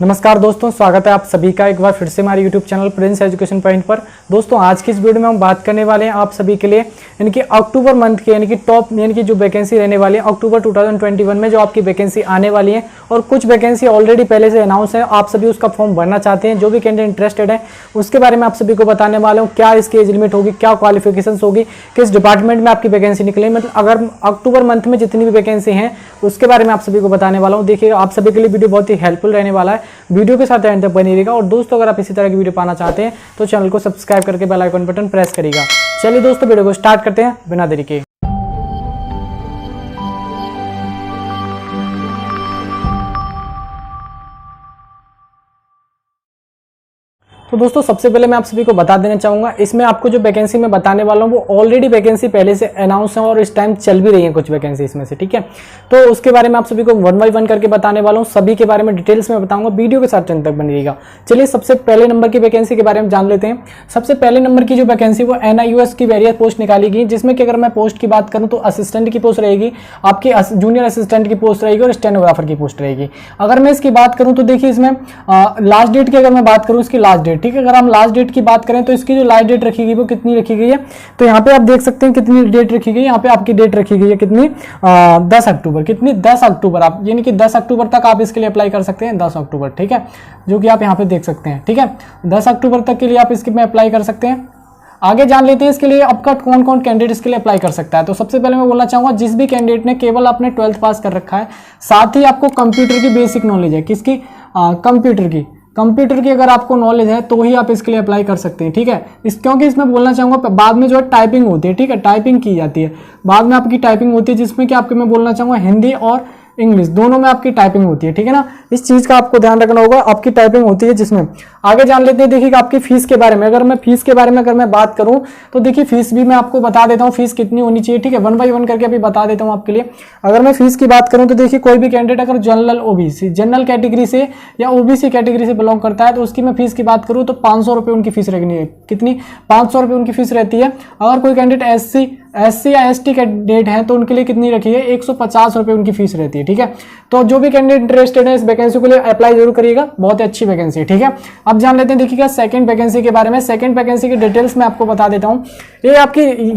नमस्कार दोस्तों, स्वागत है आप सभी का एक बार फिर से हमारे YouTube channel Prince education point पर। दोस्तों आज की इस वीडियो में हम बात करने वाले हैं आप सभी के लिए यानी कि अक्टूबर मंथ के यानी कि टॉप यानी कि जो वैकेंसी रहने वाली है अक्टूबर 2021 में जो आपकी वैकेंसी आने वाली है और कुछ वैकेंसी ऑलरेडी पहले से अनाउंस है। आप सभी उसका फॉर्म भरना चाहते हैं, जो भी कैंडिडेट इंटरेस्टेड है उसके बारे में आप सभी को बताने वाला हूँ। क्या इसकी एज लिमिट होगी, क्या क्वालिफिकेशन होगी, किस डिपार्टमेंट में आपकी वैकेंसी निकले, मतलब अगर अक्टूबर मंथ में जितनी भी वैकेंसी हैं उसके बारे में आप सभी को बताने वाला हूँ। देखिए आप सभी के लिए वीडियो बहुत ही हेल्पफुल रहने वाला है, वीडियो के साथ एंड तक बनी रहेगा। और दोस्तों अगर आप इसी तरह की वीडियो पाना चाहते हैं तो चैनल को सब्सक्राइब करके बेल आइकन बटन प्रेस करिएगा। चलिए दोस्तों वीडियो को स्टार्ट करते हैं बिना देरी के। तो दोस्तों सबसे पहले मैं आप सभी को बता देना चाहूंगा, इसमें आपको जो वैकेंसी मैं बताने वाला हूँ वो ऑलरेडी वैकेंसी पहले से अनाउंस है और इस टाइम चल भी रही है कुछ वैकेंसी इसमें से, ठीक है। तो उसके बारे में आप सभी को वन बाय वन करके बताने वाला हूँ, सभी के बारे में डिटेल्स में बताऊंगा, वीडियो के साथ अंत तक बनिएगा। चलिए सबसे पहले नंबर की वैकेंसी के बारे में जान लेते हैं। सबसे पहले नंबर की जो वैकेंसी वो NIUS की वेरियस पोस्ट निकाली गई, जिसमें कि अगर मैं पोस्ट की बात करूँ तो असिस्टेंट की पोस्ट रहेगी, आपकी जूनियर असिस्टेंट की पोस्ट रहेगी और स्टेनोग्राफर की पोस्ट रहेगी। अगर मैं इसकी बात करूँ तो देखिए इसमें लास्ट डेट की अगर मैं बात करूँ, इसकी लास्ट डेट, ठीक है, अगर हम लास्ट डेट की बात करें तो इसकी जो लास्ट डेट रखी गई वो कितनी रखी गई है, तो यहाँ पे आप देख सकते हैं कितनी डेट रखी गई है। यहाँ पे आपकी डेट रखी गई है कितनी, 10 अक्टूबर। कितनी, 10 अक्टूबर। आप यानी कि 10 अक्टूबर तक आप इसके लिए अप्लाई कर सकते हैं, 10 अक्टूबर, ठीक है, जो कि आप यहाँ पे देख सकते हैं, ठीक है। 10 अक्टूबर तक के लिए आप इसके में अप्लाई कर सकते हैं। आगे जान लेते हैं इसके लिए आपका कौन कौन कैंडिडेट इसके लिए अप्लाई कर सकता है। तो सबसे पहले मैं बोलना चाहूंगा, जिस भी कैंडिडेट ने केवल अपने 12th पास कर रखा है, साथ ही आपको कंप्यूटर की बेसिक नॉलेज है, किसकी, कंप्यूटर की अगर आपको नॉलेज है तो ही आप इसके लिए अप्लाई कर सकते हैं, ठीक है। क्योंकि इसमें बोलना चाहूंगा बाद में जो है टाइपिंग होती है, ठीक है, टाइपिंग की जाती है, बाद में आपकी टाइपिंग होती है, जिसमें कि आपके मैं बोलना चाहूंगा हिंदी और इंग्लिश दोनों में आपकी टाइपिंग होती है, ठीक है ना। इस चीज का आपको ध्यान रखना होगा, आपकी टाइपिंग होती है जिसमें। आगे जान लेते हैं, देखिए आपकी फीस के बारे में। अगर मैं फीस के बारे में अगर मैं बात करूं तो देखिए फीस भी मैं आपको बता देता हूं, फीस कितनी होनी चाहिए, ठीक है, वन बाय वन करके अभी बता देता हूं आपके लिए। अगर मैं फीस की बात करूं तो देखिए कोई भी कैंडिडेट अगर जनरल कैटेगरी से या OBC कैटेगरी से बिलोंग करता है तो उसकी मैं फीस की बात करूं तो 500 रुपये उनकी फीस रखनी है। कितनी, 500 रुपये उनकी फीस रहती है। अगर कोई कैंडिडेट SC या ST कैंडिडेट है तो उनके लिए कितनी रखी है, 150 रुपये उनकी फीस रहती है, ठीक है। तो जो भी कैंडिडेट इंटरेस्टेड है इस वैकेंसी के लिए अप्लाई जरूर करिएगा, बहुत अच्छी वैकेंसी है, ठीक है। अब जान लेते हैं देखिएगा सेकंड वैकेंसी के बारे में। सेकंड वैकेंसी की डिटेल्स मैं आपको बता देता हूं। ये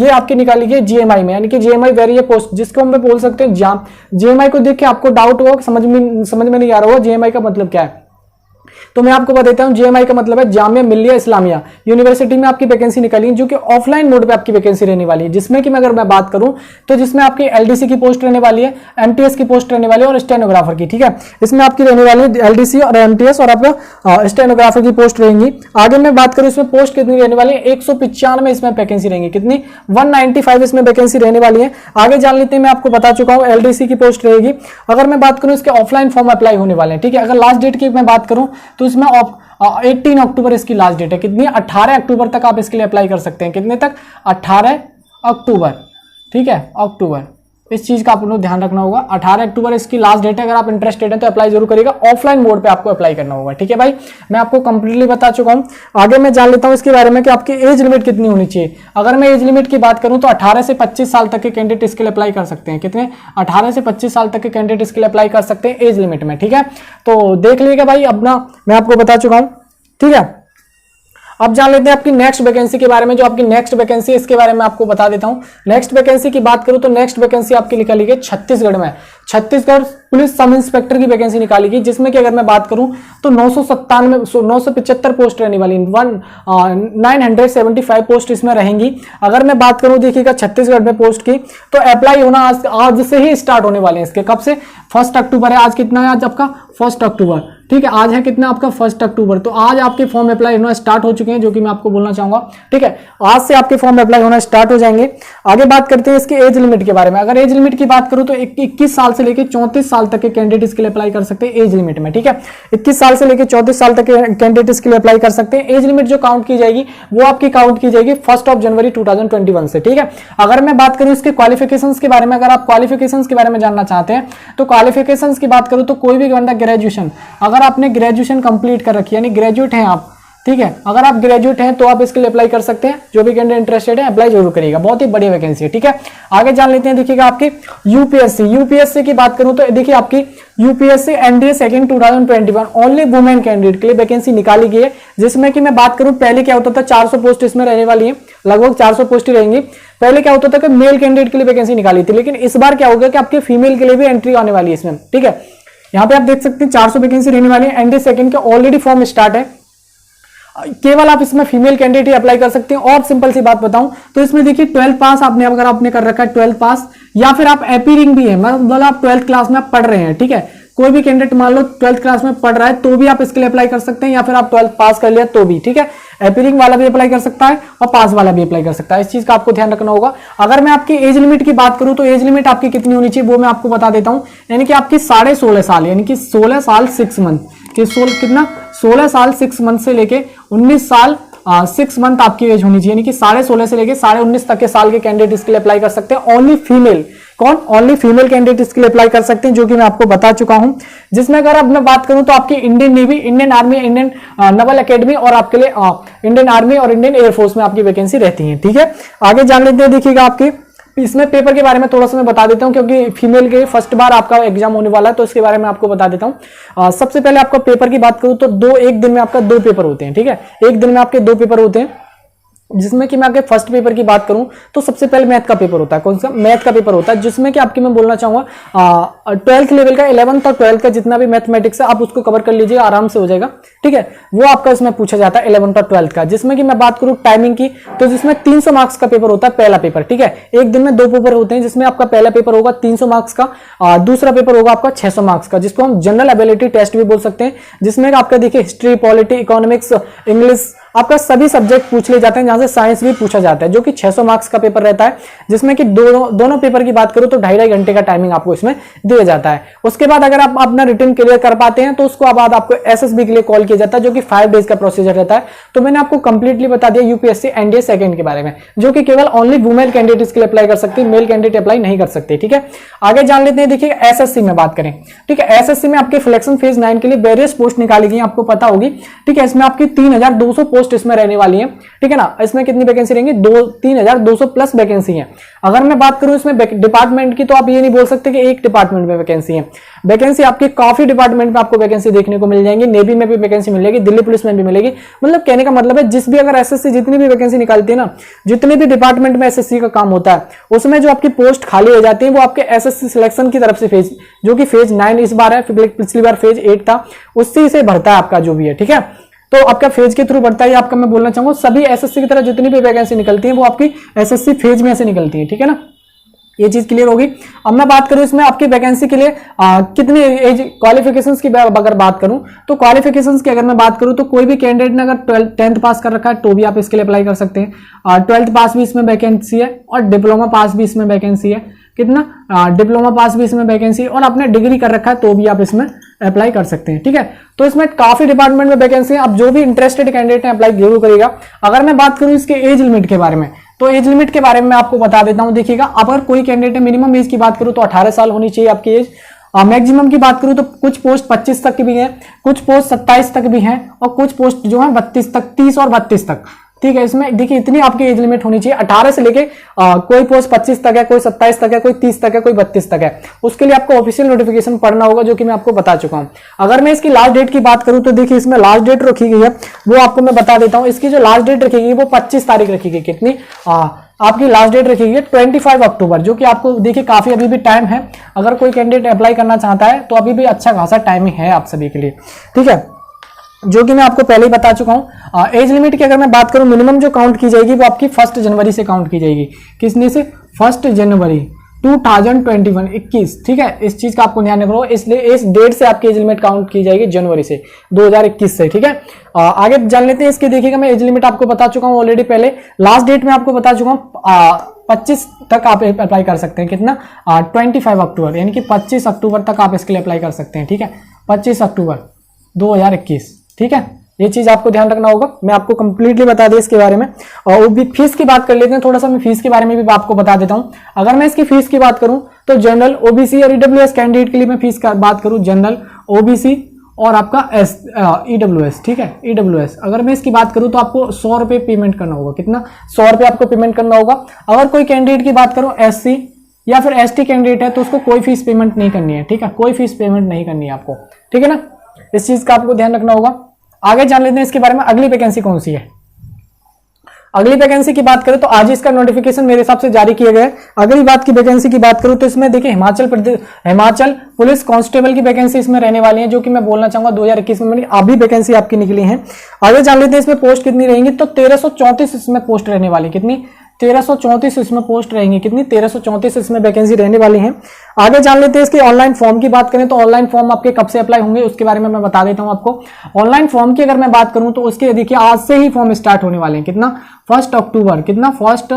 आपकी निकाली गई GMI में, यानी कि GMI वेरिएबल पोस्ट, जिसको हम बोल सकते हैं जाम। GMI को देख के आपको डाउट होगा, समझ में नहीं आ रहा होगा GMI का मतलब क्या है, तो मैं आपको बता देता हूं। GMI का मतलब है जामिया मिल्लिया इस्लामिया यूनिवर्सिटी में आपकी वैकेंसी निकाली है, जो कि ऑफलाइन मोड पे आपकी वैकेंसी रहने वाली है, जिसमें कि अगर मैं बात करूं तो जिसमें आपकी LDC की पोस्ट रहने वाली है, MTS की पोस्ट रहने वाली है और स्टेनोग्राफर की, ठीक है। इसमें आपकी रहने वाली है LDC और MTS और आपका स्टेनोग्राफर की पोस्ट रहेंगी। आगे मैं बात करूं इसमें पोस्ट कितनी रहने वाली है, 195 इसमें वैकेंसी रहेंगी, कितनी, 195 इसमें वैकेंसी रहने वाली है। आगे जान लेते हैं, मैं आपको बता चुका हूं LDC की पोस्ट रहेगी। अगर मैं बात करूं इसके ऑफलाइन फॉर्म अप्लाई होने वाले हैं, ठीक है। अगर लास्ट डेट की मैं बात करूं तो इसमें 18 अक्टूबर इसकी लास्ट डेट है, कितनी, 18 अक्टूबर तक आप इसके लिए अप्लाई कर सकते हैं। कितने तक, 18 अक्टूबर, ठीक है, अक्टूबर। इस चीज का आपको ध्यान रखना होगा, 18 अक्टूबर इसकी लास्ट डेट है। अगर आप इंटरेस्टेड हैं तो अप्लाई जरूर करिएगा, ऑफलाइन मोड पे आपको अप्लाई करना होगा, ठीक है भाई। मैं आपको कंप्लीटली बता चुका हूं। आगे मैं जान लेता हूं इसके बारे में कि आपकी एज लिमिट कितनी होनी चाहिए। अगर मैं एज लिमिट की बात करूं तो 18 से 25 साल तक के कैंडिडेट इसके लिए अप्लाई कर सकते हैं। कितने, 18 से 25 साल तक के कैंडिडेट इसके लिए अप्लाई कर सकते हैं एज लिमिट में, ठीक है। तो देख लीजिएगा भाई, अपना मैं आपको बता चुका हूं, ठीक है। अब जान लेते हैं आपकी नेक्स्ट वैकेंसी के बारे में। जो आपकी नेक्स्ट वैकेंसी है इसके बारे में आपको बता देता हूं। नेक्स्ट वैकेंसी की बात करूं तो नेक्स्ट वैकेंसी आपकी निकाली गई छत्तीसगढ़ में, छत्तीसगढ़ पुलिस सब इंस्पेक्टर की वैकेंसी निकाली गई, जिसमें कि अगर मैं बात करूं तो 975 पोस्ट रहने वाली, 975 पोस्ट इसमें रहेंगी। अगर मैं बात करूं देखिएगा छत्तीसगढ़ में पोस्ट की, तो अप्लाई होना आज से ही स्टार्ट होने वाले हैं इसके। कब से, 1 अक्टूबर है। आज कितना है, आज आपका 1 अक्टूबर, ठीक है। आज है कितना आपका 1 अक्टूबर। तो आज आपके फॉर्म अप्लाई होना स्टार्ट हो चुके हैं, जो कि मैं आपको बोलना चाहूंगा, ठीक है। आज से आपके फॉर्म अप्लाई होना स्टार्ट हो जाएंगे। आगे बात करते हैं इसके एज लिमिट के बारे में। अगर एज लिमिट की बात करूं तो 21 साल से लेकर 34 साल तक के कैंडिडेट इसके लिए अप्लाई कर सकते हैं एज लिमिट में, ठीक है। 21 साल से लेकर 34 साल तक के कैंडिडेट इसके लिए अप्लाई कर सकते हैं। एज लिमिट जो काउंट की जाएगी वो आपकी काउंट की जाएगी 1 जनवरी 2021 से, ठीक है। अगर मैं बात करूं इसके क्वालिफिकेशंस के बारे में, अगर आप क्वालिफिकेशंस के बारे में जानना चाहते हैं तो क्वालिफिकेशंस की बात करूं तो कोई भी बंदा ग्रेजुएशन, अगर आपने ग्रेजुएशन कंप्लीट कर रखी है, यानी ग्रेजुएट हैं आप, ठीक है। अगर आप ग्रेजुएट हैं तो आप इसके लिए अप्लाई कर सकते हैं, जो भी कैंडिडेट इंटरेस्टेड है अप्लाई जरूर करिएगा, बहुत ही बढ़िया वैकेंसी है, ठीक है। आगे जान लेते हैं, देखिएगा आपकी यूपीएससी की बात करूं तो देखिए आपकी UPSC NDA second 2021 only women candidate के लिए वैकेंसी निकाली गई है, जिसमें कि मैं बात करूं पहले क्या होता था 400 पोस्ट इसमें रहने वाली है, लगभग 400 पोस्ट ही रहेंगी। पहले क्या होता था कि मेल कैंडिडेट के लिए वैकेंसी निकाली थी, लेकिन इस बार क्या होगा कि आपके फीमेल के लिए भी एंट्री आने वाली है इसमें, ठीक है। यहाँ पे आप देख सकते हैं 400 वैकेंसी रहने वाली है, एनडीए सेकंड के ऑलरेडी फॉर्म स्टार्ट है, केवल आप इसमें फीमेल कैंडिडेट ही अप्लाई कर सकते हैं। और सिंपल सी बात बताऊं तो इसमें देखिए 12th पास आपने, अगर आपने कर रखा है 12th पास या फिर आप एपीरिंग भी है, मतलब आप 12th क्लास में आप पढ़ रहे हैं, ठीक है। कोई भी कैंडिडेट मान लो 12th क्लास में पढ़ रहा है तो भी आप इसके लिए अप्लाई कर सकते हैं, या फिर आप 12th पास कर लिया तो भी, ठीक है। एपीरिंग वाला भी अप्लाई कर सकता है और पास वाला भी अप्लाई कर सकता है, इस चीज का आपको ध्यान रखना होगा। अगर मैं आपकी एज लिमिट की बात करूं तो एज लिमिट आपकी कितनी होनी चाहिए वो मैं आपको बता देता हूं, यानी कि आपकी 16.5 साल, यानी कि 16 साल 6 मंथ कि 16 साल 6 मंथ से लेके 19 साल 6 मंथ आपकी एज होनी चाहिए, यानी कि 16.5 से लेके 19.5 तक के साल के कैंडिडेट इसके लिए अप्लाई कर सकते हैं। ओनली फीमेल, कौन? ओनली फीमेल कैंडिडेट इसके लिए अप्लाई कर सकते हैं, जो कि मैं आपको बता चुका हूं। जिसमें अगर अब मैं बात करूं तो आपकी Indian navy, Indian army, Indian naval academy और आपके लिए इंडियन आर्मी और इंडियन एयरफोर्स में आपकी वैकेंसी रहती है, ठीक है। आगे जान लेते हैं, देखिएगा आपकी इसमें पेपर के बारे में थोड़ा सा मैं बता देता हूं, क्योंकि फीमेल के फर्स्ट बार आपका एग्जाम होने वाला है तो इसके बारे में आपको बता देता हूं। सबसे पहले आपका पेपर की बात करूं तो एक दिन में आपका 2 पेपर होते हैं, ठीक है। एक दिन में आपके 2 पेपर होते हैं, जिसमें कि मैं आपके फर्स्ट पेपर की बात करूं तो सबसे पहले मैथ का पेपर होता है। कौन सा? मैथ का पेपर होता है, जिसमें कि आपकी मैं बोलना चाहूंगा 12th लेवल का 11th और 12th का जितना भी मैथमेटिक्स है आप उसको कवर कर लीजिए, आराम से हो जाएगा, ठीक है। वो आपका इसमें पूछा जाता है 11th और 12th का। जिसमें कि मैं बात करूं टाइमिंग की तो जिसमें 300 मार्क्स का पेपर होता है पहला पेपर, ठीक है। एक दिन में 2 पेपर होते हैं, जिसमें आपका पहला पेपर होगा 300 मार्क्स का, दूसरा पेपर होगा आपका 600 मार्क्स का, जिसको हम जनरल एबिलिटी टेस्ट भी बोल सकते हैं। जिसमें आपका देखिए हिस्ट्री, पॉलिटी, इकोनॉमिक्स, इंग्लिश, आपका सभी सब्जेक्ट पूछ लिए जाते हैं, जहां से साइंस भी पूछा जाता है, जो कि 600 मार्क्स का पेपर रहता है। जिसमें कि दोनों पेपर की बात करूं तो 2.5 घंटे का टाइमिंग आपको इसमें दिया जाता है। उसके बाद अगर आप अपना रिटर्न क्लियर कर पाते हैं तो उसको बाद आपको एसएसबी के लिए कॉल किया जाता है, जो कि 5 डेज का प्रोसीजर रहता है। तो मैंने आपको कंप्लीटली बता दिया यूपीएससी एनडीए सेकंड के बारे में, जो कि केवल ओनली वुमेन कैंडिडेट के लिए अप्लाई कर सकती है, मेल कैंडिडेट अप्लाई नहीं कर सकते, ठीक है। आगे जान लेते हैं, देखिए एसएससी में बात करें, ठीक है। एसएससी में आपके सिलेक्शन फेज 9 के लिए वेरियस पोस्ट निकाली गई, आपको पता होगी, ठीक है। इसमें आपकी 3200 पोस्ट इसमें रहने वाली है, ठीक है ना। इसमें कितनी वैकेंसी रहेंगी? 3200 प्लस वैकेंसी है। अगर मैं बात करूं इसमें डिपार्टमेंट की तो आप ये नहीं बोल सकते कि एक डिपार्टमेंट में वैकेंसी है। वैकेंसी आपकी काफी डिपार्टमेंट में आपको वैकेंसी देखने को मिल जाएंगी, नेवी में भी वैकेंसी मिलेगी, दिल्ली पुलिस में भी मिलेगी। मतलब कहने का मतलब है जिस भी अगर एसएससी जितनी भी वैकेंसी निकालती है ना, जितने भी डिपार्टमेंट में एसएससी का काम होता है, उसमें जो आपकी पोस्ट खाली हो जाती है वो आपके एसएससी सिलेक्शन की तरफ से फेज, जो कि फेज 9 इस बार है, पिछली बार फेज 8 था, उससे इसे भरता है आपका जो भी है, ठीक है। तो आपका फेज के थ्रू बढ़ता है, आपका मैं बोलना चाहूंगा सभी एसएससी की तरह जितनी भी वैकेंसी निकलती है वो आपकी एसएससी फेज में से निकलती है, ठीक है ना। ये चीज क्लियर होगी। अब मैं बात करूं इसमें आपकी वैकेंसी के लिए कितनी एज क्वालिफिकेशंस की अगर बात करूं तो क्वालिफिकेशंस की अगर मैं बात करूं तो कोई भी कैंडिडेट ने अगर 10th पास कर रखा है तो भी आप इसके लिए अप्लाई कर सकते हैं। 12th पास भी इसमें वैकेंसी है और डिप्लोमा पास भी इसमें वैकेंसी है। कितना? डिप्लोमा पास भी इसमें वैकेंसी है और आपने डिग्री कर रखा है तो भी आप इसमें अप्लाई कर सकते हैं, ठीक है। तो इसमें काफी डिपार्टमेंट में वैकेंसी है। अब जो भी इंटरेस्टेड कैंडिडेट है अप्लाई जरूर करिएगा। अगर मैं बात करूं इसके एज लिमिट के बारे में तो एज लिमिट के बारे में मैं आपको बता देता हूं। देखिएगा अगर कोई कैंडिडेट है, मिनिमम एज की बात करूं तो 18 साल होनी चाहिए आपकी एज। मैक्सिमम की बात करूं तो कुछ पोस्ट 25 तक की भी है, कुछ पोस्ट 27 तक भी हैं और कुछ पोस्ट जो है 32 तक, 30 और 32 तक, ठीक है। इसमें देखिए इतनी आपकी एज लिमिट होनी चाहिए 18 से लेके कोई पोस्ट 25 तक है, कोई 27 तक है, कोई 30 तक है, कोई 32 तक है। उसके लिए आपको ऑफिशियल नोटिफिकेशन पढ़ना होगा, जो कि मैं आपको बता चुका हूं। अगर मैं इसकी लास्ट डेट की बात करूं तो देखिए इसमें लास्ट डेट रखी गई है, वो आपको मैं बता देता हूं। इसकी जो लास्ट डेट रखी गई वो 25 तारीख रखी गई। कितनी? आपकी लास्ट डेट रखी गई है 25 अक्टूबर, जो कि आपको देखिए काफी अभी भी टाइम है। अगर कोई कैंडिडेट अप्लाई करना चाहता है तो अभी भी अच्छा खासा टाइमिंग है आप सभी के लिए, ठीक है, जो कि मैं आपको पहले ही बता चुका हूं। एज लिमिट की अगर मैं बात करूं, मिनिमम जो काउंट की जाएगी वो आपकी 1 जनवरी से काउंट की जाएगी। किसने से? 1 जनवरी 2021, ठीक है। इस चीज का आपको ध्यान रखना, इसलिए इस डेट से आपकी एज लिमिट काउंट की जाएगी, जनवरी से 2021 से, ठीक है। आगे जान लेते हैं इसके। देखिएगा मैं एज लिमिट आपको बता चुका हूं ऑलरेडी पहले, लास्ट डेट में आपको बता चुका हूं 25 तक आप अप्लाई कर सकते हैं। कितना? 25 अक्टूबर, यानी कि 25 अक्टूबर तक आप इसके लिए अप्लाई कर सकते हैं, ठीक है। 25 अक्टूबर 2021, ठीक है। ये चीज आपको ध्यान रखना होगा, मैं आपको कंप्लीटली बता दें इसके बारे में। और भी फीस की बात कर लेते हैं, थोड़ा सा मैं फीस के बारे में भी आपको बता देता हूं। अगर मैं इसकी फीस की बात करूं तो जनरल, ओबीसी और ईडब्ल्यूएस कैंडिडेट के लिए मैं फीस का बात करूं, जनरल, ओबीसी और आपका EWS, ठीक है, EWS। अगर मैं इसकी बात करूं तो आपको 100 रुपये पेमेंट करना होगा। कितना? 100 रुपये आपको पेमेंट करना होगा। अगर कोई कैंडिडेट की बात करूं SC या फिर ST कैंडिडेट है तो उसको कोई फीस पेमेंट नहीं करनी है, ठीक है, कोई फीस पेमेंट नहीं करनी है आपको, ठीक है ना, इस चीज का आपको ध्यान रखना होगा। आगे जान लेते हैं इसके बारे में, अगली वैकेंसी कौन सी है। अगली वैकेंसी की बात करें तो आज इसका नोटिफिकेशन मेरे हिसाब से जारी किया गया है। अगली बात की वैकेंसी की बात करूं तो इसमें देखिए हिमाचल पुलिस कांस्टेबल की वैकेंसी इसमें रहने वाली है, जो कि मैं बोलना चाहूंगा 2021 में अभी वैकेंसी आपकी निकली है। आगे जान लेते हैं इसमें पोस्ट कितनी रहेंगी, तो 1334 इसमें पोस्ट रहने वाली। कितनी? 1334 इसमें पोस्ट रहेंगी। कितनी? 1334 इसमें वैकेंसी रहने वाली है। आगे जान लेते हैं इसके ऑनलाइन फॉर्म की बात करें तो ऑनलाइन फॉर्म आपके कब से अप्लाई होंगे उसके बारे में मैं बता देता हूं आपको। ऑनलाइन फॉर्म की अगर मैं बात करूं तो उसके देखिए आज से ही फॉर्म स्टार्ट होने वाले हैं। कितना? 1 अक्टूबर। कितना? 1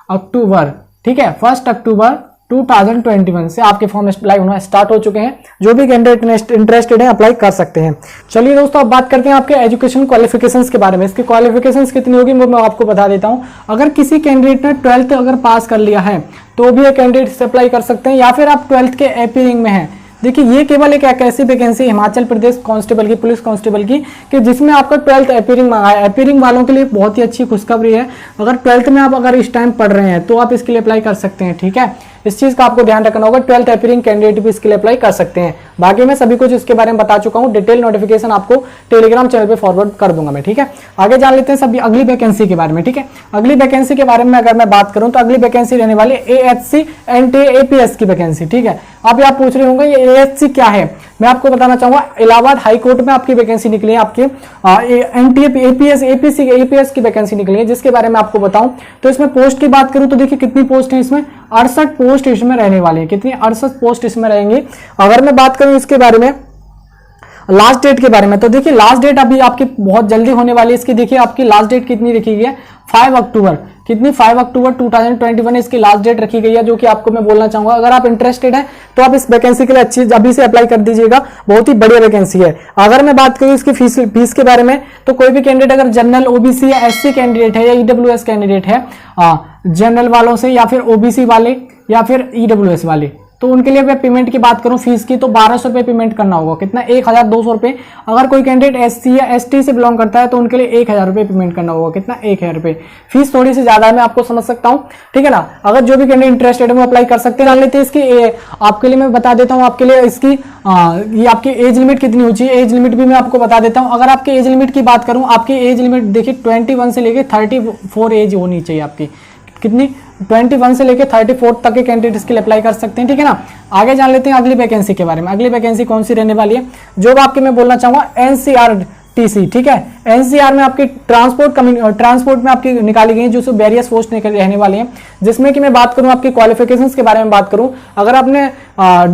अक्टूबर, ठीक है, 1 अक्टूबर 2021 से आपके फॉर्म अप्लाई होना स्टार्ट हो चुके हैं। जो भी कैंडिडेट इंटरेस्टेड है अप्लाई कर सकते हैं। चलिए दोस्तों अब बात करते हैं आपके एजुकेशन क्वालिफिकेशंस के बारे में। इसकी क्वालिफिकेशंस कितनी होगी वो मैं आपको बता देता हूं। अगर किसी कैंडिडेट ने 12th अगर पास कर लिया है तो भी एक कैंडिडेट से अप्लाई कर सकते हैं, या फिर आप 12th के अपीयरिंग में हैं। देखिए ये केवल एक ऐसी वैकेंसी हिमाचल प्रदेश कांस्टेबल की, पुलिस कांस्टेबल की, कि जिसमें आपका 12th अपीयरिंग मांगा है। अपीयरिंग वालों के लिए बहुत ही अच्छी खुशखबरी है। अगर 12th में आप अगर इस टाइम पढ़ रहे हैं तो आप इसके लिए अप्लाई कर सकते हैं, ठीक है, इस चीज का आपको ध्यान रखना होगा। 12th अपीयरिंग कैंडिडेट भी इसके लिए अप्लाई कर सकते हैं। बाकी मैं सभी कुछ इसके बारे में बता चुका हूं, डिटेल नोटिफिकेशन आपको टेलीग्राम चैनल पे फॉरवर्ड कर दूंगा मैं, ठीक है। आगे जान लेते हैं सभी अगली वैकेंसी के बारे में, ठीक है। अगली वैकेंसी के बारे में अगर मैं बात करूं तो अगली वैकेंसी रहने वाली AHC NTA APS की वैकेंसी, ठीक है। आप पूछ रहे होंगे ये AHC क्या है, मैं आपको बताना चाहूंगा इलाहाबाद हाई कोर्ट में आपकी वैकेंसी निकली है, आपकी NTA APS की वैकेंसी निकली है, जिसके बारे में आपको बताऊं तो इसमें पोस्ट की बात करूं तो देखिए कितनी पोस्ट है इसमें, 68 पोस्ट इसमें रहने वाली है। कितनी? 68 पोस्ट इसमें रहेंगी। अगर मैं बात करूं इसके बारे में लास्ट डेट के बारे में तो देखिए लास्ट डेट अभी आपकी बहुत जल्दी होने वाली है इसकी। देखिए आपकी लास्ट डेट कितनी रखी गई है, 5 अक्टूबर। कितनी? 5 अक्टूबर 2021 इसकी लास्ट डेट रखी गई है, जो कि आपको मैं बोलना चाहूंगा अगर आप इंटरेस्टेड हैं तो आप इस वैकेंसी के लिए अच्छी अभी से अप्लाई कर दीजिएगा, बहुत ही बढ़िया वैकेंसी है। अगर मैं बात करूं इसकी फीस के बारे में तो कोई भी कैंडिडेट अगर जनरल OBC या SC कैंडिडेट है या EWS कैंडिडेट है, जनरल वालों से या फिर OBC वाले या फिर EWS वाले, तो उनके लिए मैं पेमेंट की बात करूं फीस की तो 1200 रुपये पेमेंट करना होगा। कितना? 1200 रुपये। अगर कोई कैंडिडेट SC या ST से बिलोंग करता है तो उनके लिए 1000 रुपये पेमेंट करना होगा। कितना? 1000 रुपये। फीस थोड़ी सी ज्यादा है, मैं आपको समझ सकता हूं, ठीक है ना। अगर जो भी कैंडिडेट इंटरेस्टेड है वो अप्लाई कर सकते हैं। जान लेते हैं इसकी आपके लिए मैं बता देता हूँ आपके लिए इसकी ये आपकी एज लिमिट कितनी होनी चाहिए, एज लिमिट भी मैं आपको बता देता हूँ। अगर आपकी एज लिमिट की बात करूँ, आपकी एज लिमिट देखिए 21 से लेकर 34 एज होनी चाहिए आपकी। कितनी? 21 से लेकर 34 तक के कैंडिडेट इसके लिए अप्लाई कर सकते हैं, ठीक है ना। आगे जान लेते हैं अगली वैकेंसी के बारे में। अगली वैकेंसी कौन सी रहने वाली है, जो आपके मैं बोलना चाहूंगा NCRTC, ठीक है। NCR में आपकी ट्रांसपोर्ट में आपकी निकाली गई जो वेरियस पोस्ट रहने वाली हैं, जिसमें कि मैं बात करूं आपकी क्वालिफिकेशंस के बारे में बात करूं, अगर आपने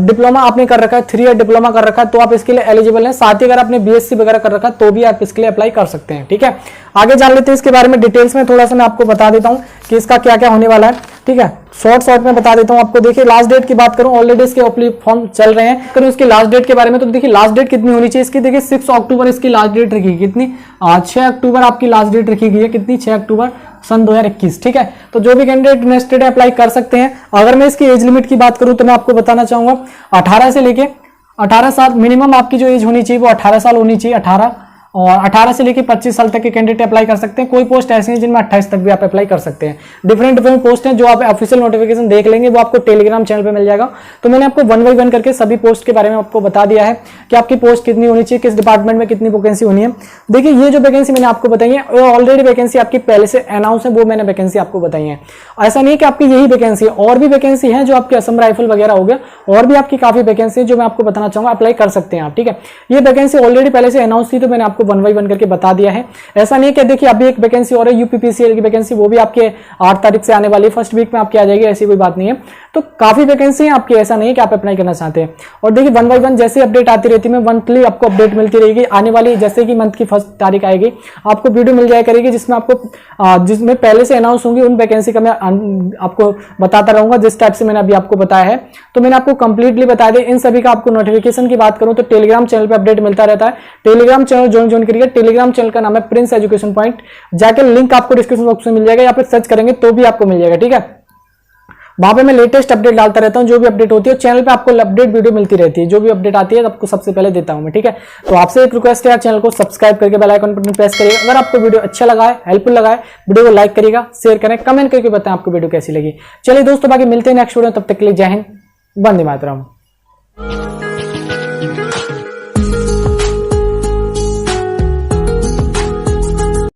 डिप्लोमा आपने कर रखा है, 3 ईयर डिप्लोमा कर रखा है तो आप इसके लिए एलिजिबल हैं। साथ ही अगर आपने BSc वगैरह कर रखा है तो भी आप इसके लिए अप्लाई कर सकते हैं, ठीक है। आगे जान लेते हैं इसके बारे में डिटेल्स में, थोड़ा सा मैं आपको बता देता हूँ कि इसका क्या क्या होने वाला है, ठीक है। शॉर्ट में बता देता हूं आपको। देखिए लास्ट डेट की बात करूं, ऑलरेडी इसके अप्लाई फॉर्म चल रहे हैं। करूं इसकी लास्ट डेट के बारे में तो देखिए लास्ट डेट कितनी होनी चाहिए इसकी, देखिए 6 अक्टूबर इसकी लास्ट डेट रखी। कितनी? 6 अक्टूबर आपकी लास्ट डेट रखी गई है। कितनी? 6 अक्टूबर सन 2021, ठीक है। तो जो भी कैंडिडेट इंटरेस्टेड है अप्लाई कर सकते हैं। अगर मैं इसकी एज लिमिट की बात करूं तो मैं आपको बताना चाहूंगा 18 से लेके 18 साल मिनिमम आपकी जो एज होनी चाहिए वो 18 साल होनी चाहिए। 18 से लेकर 25 साल तक के कैंडिडेट अप्लाई कर सकते हैं। कोई पोस्ट ऐसी है जिनमें 28 तक भी आप अप्लाई कर सकते हैं। डिफरेंट पोस्ट हैं, जो आप ऑफिशियल नोटिफिकेशन देख लेंगे वो आपको टेलीग्राम चैनल पे मिल जाएगा। तो मैंने आपको 1 बाय 1 करके सभी पोस्ट के बारे में आपको बता दिया है कि आपकी पोस्ट कितनी होनी चाहिए, किस डिपार्टमेंट में कितनी वैकेंसी होनी है। देखिए ये जो वैकेंसी मैंने आपको बताई है ऑलरेडी वैकेंसी आपकी पहले से अनाउंस है, वो मैंने वैकेंसी आपको बताई है। ऐसा नहीं है कि आपकी यही वैकेंसी है, और भी वैकेंसी है जो आपके असम राइफल वगैरह हो गया, और भी आपकी काफी वैकेंसी है जो मैं आपको बताना चाहूंगा, अप्लाई कर सकते हैं आप, ठीक है। ये वैकेंसी ऑलरेडी पहले से अनाउंस थी तो मैंने आपको 1 बाय 1 करके बता दिया है। ऐसा नहीं कि देखिए अभी एक वैकेंसी और है UPPCL की वैकेंसी, वो भी आपके 8 तारीख से आने वाली है, फर्स्ट वीक में आपकी आ जाएगी, ऐसी कोई बात नहीं है। तो काफी वैकेंसी है आपकी, ऐसा नहीं है कि आप अप्लाई करना चाहते हैं। और देखिए 1 बाय 1 जैसे अपडेट आती रहती है, मंथली आपको अपडेट मिलती रहेगी आने वाली, जैसे कि मंथ की 1 तारीख आएगी आपको वीडियो मिल जाया करेगी जिसमें आपको जिसमें पहले से अनाउंस होंगी उन वैकेंसी का मैं आपको बताता रहूंगा, जिस टाइप से मैंने अभी आपको बताया है। तो मैंने आपको कंप्लीटली बता दिया। इन सभी का आपको नोटिफिकेशन की बात करूं तो टेलीग्राम चैनल पे अपडेट मिलता रहता है। टेलीग्राम चैनल ज्वाइन करिए। टेलीग्राम चैनल का नाम है प्रिंस एजुकेशन पॉइंट, जाकर लिंक आपको डिस्क्रिप्शन बॉक्स में मिल जाएगा या फिर सर्च करेंगे तो भी आपको मिल जाएगा, ठीक है। वहां पे मैं लेटेस्ट अपडेट डालता रहता हूँ, जो भी अपडेट होती है चैनल पे आपको अपडेट वीडियो मिलती रहती है, जो भी अपडेट आती है आपको सबसे पहले देता हूँ मैं, ठीक है। तो आपसे एक रिक्वेस्ट है, चैनल को सब्सक्राइब करके बेल आइकन बटन प्रेस करिए। अगर आपको वीडियो अच्छा लगा है, हेल्पफुल लगा है, वीडियो को लाइक करिएगा, शेयर करें, कमेंट करके बताएं आपको वीडियो कैसी लगी। चलिए दोस्तों, बाकी मिलते हैं नेक्स्ट वीडियो, तब तक के लिए जय हिंद, वंदे मातरम।